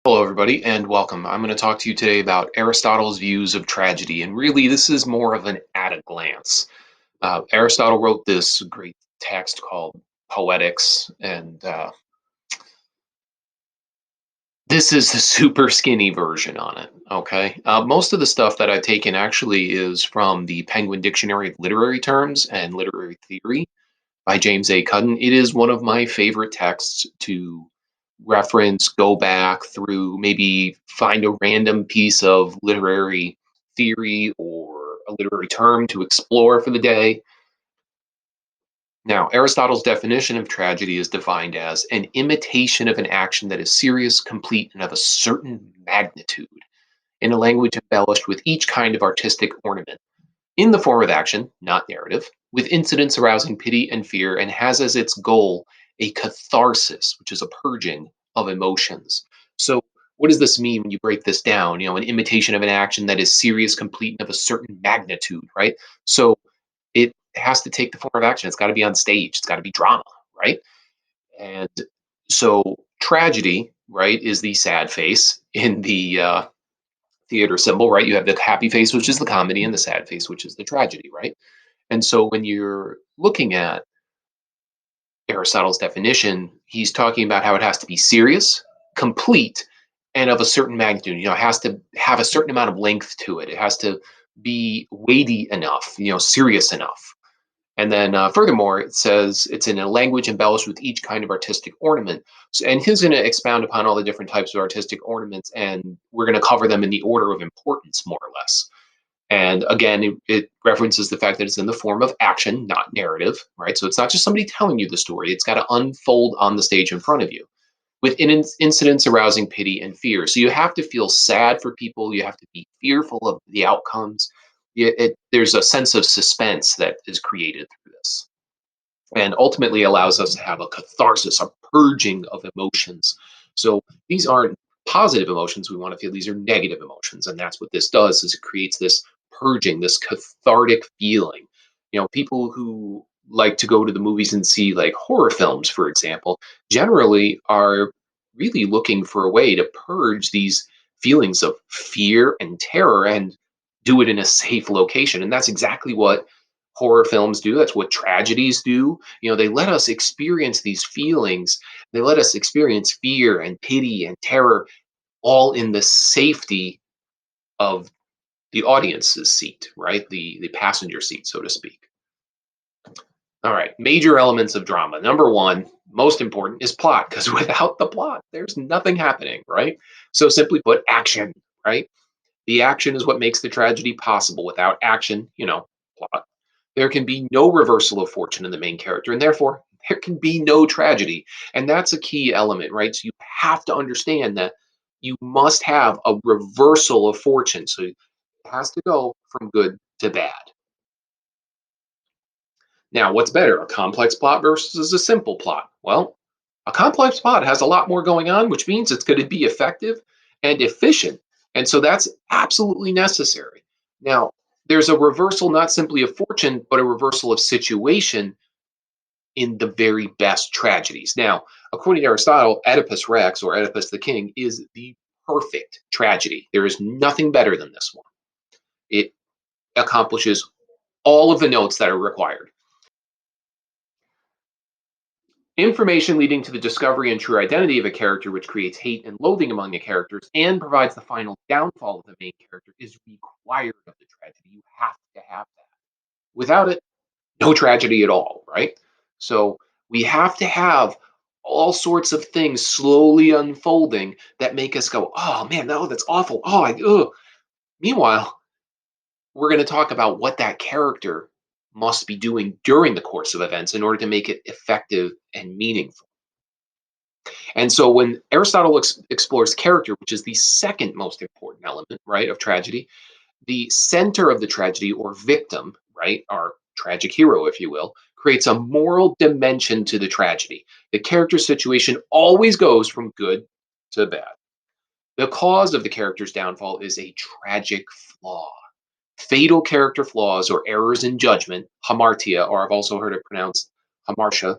Hello, everybody, and welcome. I'm going to talk to you today about Aristotle's views of tragedy, and really, this is more of an at a glance. Aristotle wrote this great text called Poetics, and this is the super skinny version on it. Okay, most of the stuff that I've taken actually is from the Penguin Dictionary of Literary Terms and Literary Theory by James A. Cudden. It is one of my favorite texts to reference, go back through, maybe find a random piece of literary theory or a literary term to explore for the day. Now, Aristotle's definition of tragedy is defined as an imitation of an action that is serious, complete, and of a certain magnitude, in a language embellished with each kind of artistic ornament in the form of action, not narrative, with incidents arousing pity and fear, and has as its goal a catharsis, which is a purging of emotions. So, what does this mean when you break this down? An imitation of an action that is serious, complete, and of a certain magnitude, right? So, it has to take the form of action. It's got to be on stage. It's got to be drama, right? And so, tragedy, right, is the sad face in the theater symbol, right? You have the happy face, which is the comedy, and the sad face, which is the tragedy, right? And so when you're looking at Aristotle's definition, he's talking about how it has to be serious, complete, and of a certain magnitude. It has to have a certain amount of length to it. It has to be weighty enough, serious enough. And then furthermore, it says it's in a language embellished with each kind of artistic ornament. So, and he's going to expound upon all the different types of artistic ornaments, and we're going to cover them in the order of importance, more or less. And again, it references the fact that it's in the form of action, not narrative, right? So it's not just somebody telling you the story, it's got to unfold on the stage in front of you with incidents arousing pity and fear. So you have to feel sad for people, you have to be fearful of the outcomes. There's a sense of suspense that is created through this and ultimately allows us to have a catharsis, a purging of emotions. So these aren't positive emotions we want to feel, these are negative emotions. And that's what this does is it creates this purging, this cathartic feeling. People who like to go to the movies and see like horror films, for example, generally are really looking for a way to purge these feelings of fear and terror and do it in a safe location. And that's exactly what horror films do. That's what tragedies do. They let us experience these feelings. They let us experience fear and pity and terror all in the safety of the audience's seat, right? The passenger seat, so to speak. All right, major elements of drama. Number one, most important, is plot, because without the plot, there's nothing happening, right? So simply put, action, right? The action is what makes the tragedy possible. Without action, plot, there can be no reversal of fortune in the main character, and therefore there can be no tragedy. And that's a key element, right? So you have to understand that you must have a reversal of fortune. So it has to go from good to bad. Now, what's better, a complex plot versus a simple plot? Well, a complex plot has a lot more going on, which means it's going to be effective and efficient. And so that's absolutely necessary. Now, there's a reversal not simply of fortune, but a reversal of situation in the very best tragedies. Now, according to Aristotle, Oedipus Rex, or Oedipus the King, is the perfect tragedy. There is nothing better than this one. It accomplishes all of the notes that are required. Information leading to the discovery and true identity of a character, which creates hate and loathing among the characters and provides the final downfall of the main character, is required of the tragedy. You have to have that. Without it, no tragedy at all, right? So we have to have all sorts of things slowly unfolding that make us go, oh man, no, that's awful. Oh, ugh. Meanwhile, we're going to talk about what that character must be doing during the course of events in order to make it effective and meaningful. And so when Aristotle explores character, which is the second most important element, right, of tragedy, the center of the tragedy, or victim, right, our tragic hero, if you will, creates a moral dimension to the tragedy. The character situation always goes from good to bad. The cause of the character's downfall is a tragic flaw. Fatal character flaws or errors in judgment, hamartia, or I've also heard it pronounced hamartia.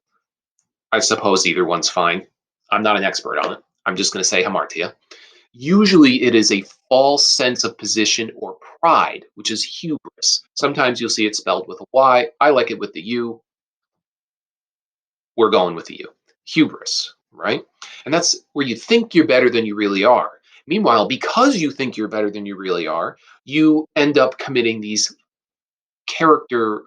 I suppose either one's fine. I'm not an expert on it. I'm just going to say hamartia. Usually it is a false sense of position or pride, which is hubris. Sometimes you'll see it spelled with a Y. I like it with the U. We're going with the U. Hubris, right? And that's where you think you're better than you really are. Meanwhile, because you think you're better than you really are, you end up committing these character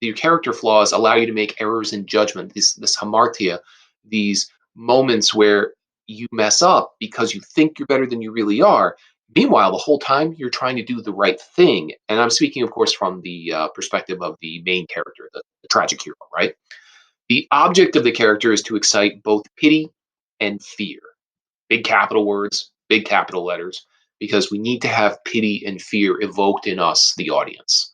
your character flaws allow you to make errors in judgment, this hamartia, these moments where you mess up because you think you're better than you really are. Meanwhile, the whole time you're trying to do the right thing. And I'm speaking, of course, from the perspective of the main character, the tragic hero, right? The object of the character is to excite both pity and fear. Big capital words, big capital letters, because we need to have pity and fear evoked in us, the audience.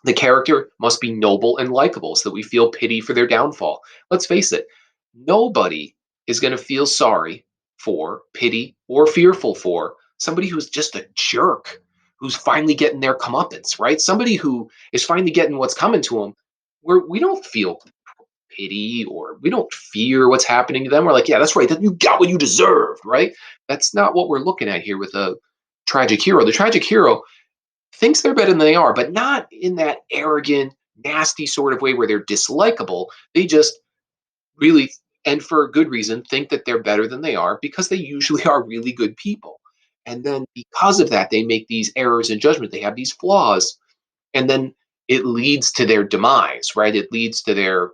The character must be noble and likable so that we feel pity for their downfall. Let's face it, nobody is going to feel sorry for, pity, or fearful for somebody who's just a jerk, who's finally getting their comeuppance, right? Somebody who is finally getting what's coming to them, where we don't feel pity or we don't fear what's happening to them. We're like, yeah, that's right. You got what you deserved, right? That's not what we're looking at here with a tragic hero. The tragic hero thinks they're better than they are, but not in that arrogant, nasty sort of way where they're dislikable. They just really, and for a good reason, think that they're better than they are because they usually are really good people. And then because of that, they make these errors in judgment. They have these flaws, and then it leads to their demise, right? It leads to their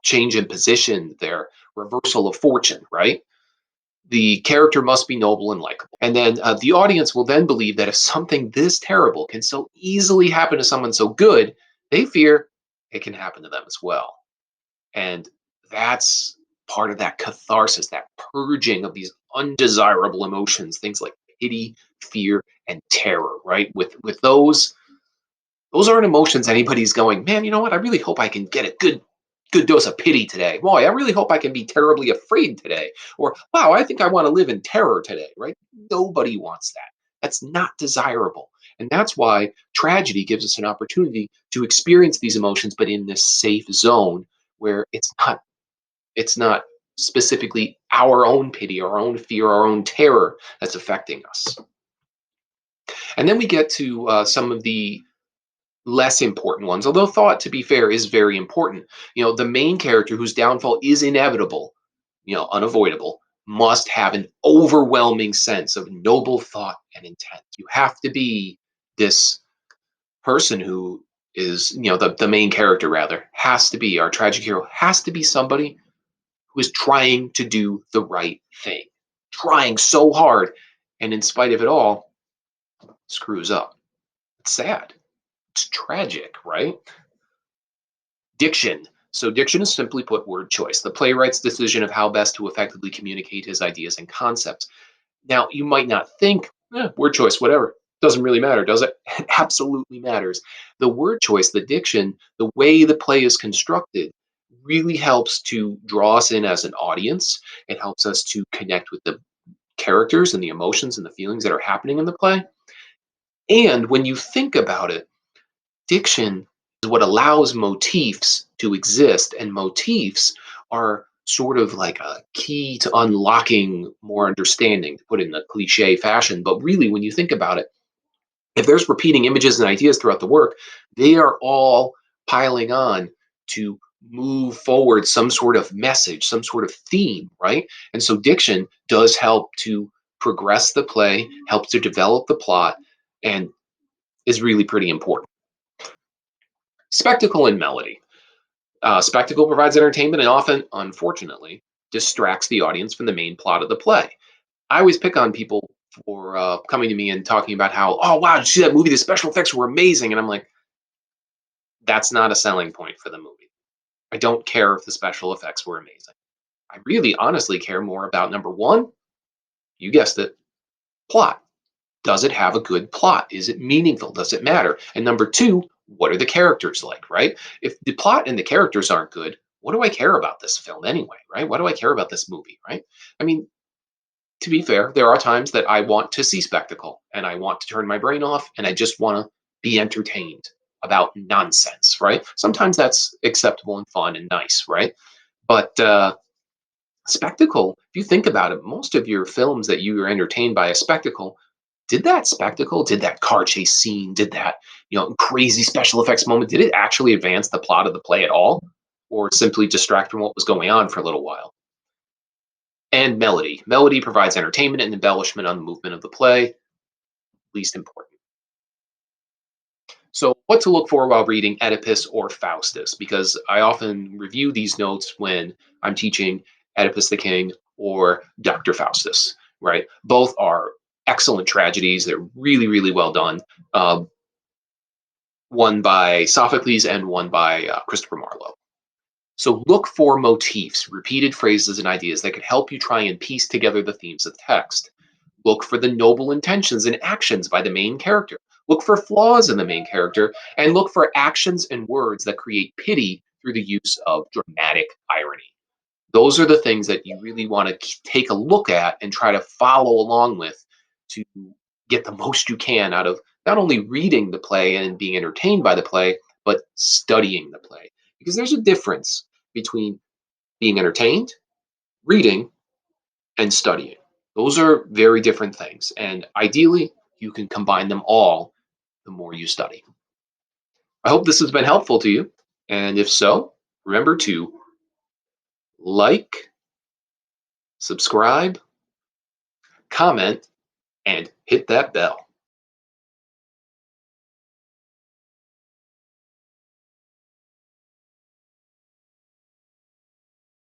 change in position, their reversal of fortune, right? The character must be noble and likable. And then the audience will then believe that if something this terrible can so easily happen to someone so good, they fear it can happen to them as well. And that's part of that catharsis, that purging of these undesirable emotions, things like pity, fear, and terror, right? With those aren't emotions anybody's going, man, you know what? I really hope I can get a good dose of pity today. Boy, I really hope I can be terribly afraid today. Or wow, I think I want to live in terror today, right? Nobody wants that. That's not desirable. And that's why tragedy gives us an opportunity to experience these emotions, but in this safe zone where it's not specifically our own pity, our own fear, our own terror that's affecting us. And then we get to some of the less important ones, although thought, to be fair, is very important. The main character whose downfall is inevitable, unavoidable, must have an overwhelming sense of noble thought and intent. You have to be this person who is, the main character, rather, has to be, our tragic hero, has to be somebody who is trying to do the right thing, trying so hard, and in spite of it all, screws up. It's sad. It's tragic, right? Diction. So, diction is simply put word choice, the playwright's decision of how best to effectively communicate his ideas and concepts. Now, you might not think, word choice, whatever. Doesn't really matter, does it? It absolutely matters. The word choice, the diction, the way the play is constructed really helps to draw us in as an audience. It helps us to connect with the characters and the emotions and the feelings that are happening in the play. And when you think about it, diction is what allows motifs to exist, and motifs are sort of like a key to unlocking more understanding, to put it in a cliche fashion. But really, when you think about it, if there's repeating images and ideas throughout the work, they are all piling on to move forward some sort of message, some sort of theme, right? And so diction does help to progress the play, helps to develop the plot, and is really pretty important. Spectacle and melody. Spectacle provides entertainment and often, unfortunately, distracts the audience from the main plot of the play. I always pick on people for coming to me and talking about how, oh, wow, did you see that movie? The special effects were amazing. And I'm like, that's not a selling point for the movie. I don't care if the special effects were amazing. I really honestly care more about number one, you guessed it, plot. Does it have a good plot? Is it meaningful? Does it matter? And number two, what are the characters like, right? If the plot and the characters aren't good, what do I care about this film anyway, right? What do I care about this movie, right? I mean, to be fair, there are times that I want to see spectacle and I want to turn my brain off and I just want to be entertained about nonsense, right? Sometimes that's acceptable and fun and nice, right? But Spectacle, if you think about it, most of your films that you were entertained by a spectacle, did that car chase scene, did that, crazy special effects moment, did it actually advance the plot of the play at all? Or simply distract from what was going on for a little while? And melody. Melody provides entertainment and embellishment on the movement of the play, least important. So, what to look for while reading Oedipus or Faustus? Because I often review these notes when I'm teaching Oedipus the King or Dr. Faustus, right? Both are excellent tragedies. They're really, really well done. Uh, one by Sophocles and one by Christopher Marlowe. So, look for motifs, repeated phrases, and ideas that could help you try and piece together the themes of the text. Look for the noble intentions and actions by the main character. Look for flaws in the main character, and look for actions and words that create pity through the use of dramatic irony. Those are the things that you really want to take a look at and try to follow along with to get the most you can out of not only reading the play and being entertained by the play, but studying the play. Because there's a difference between being entertained, reading, and studying. Those are very different things. And ideally, you can combine them all the more you study. I hope this has been helpful to you. And if so, remember to like, subscribe, comment, and hit that bell.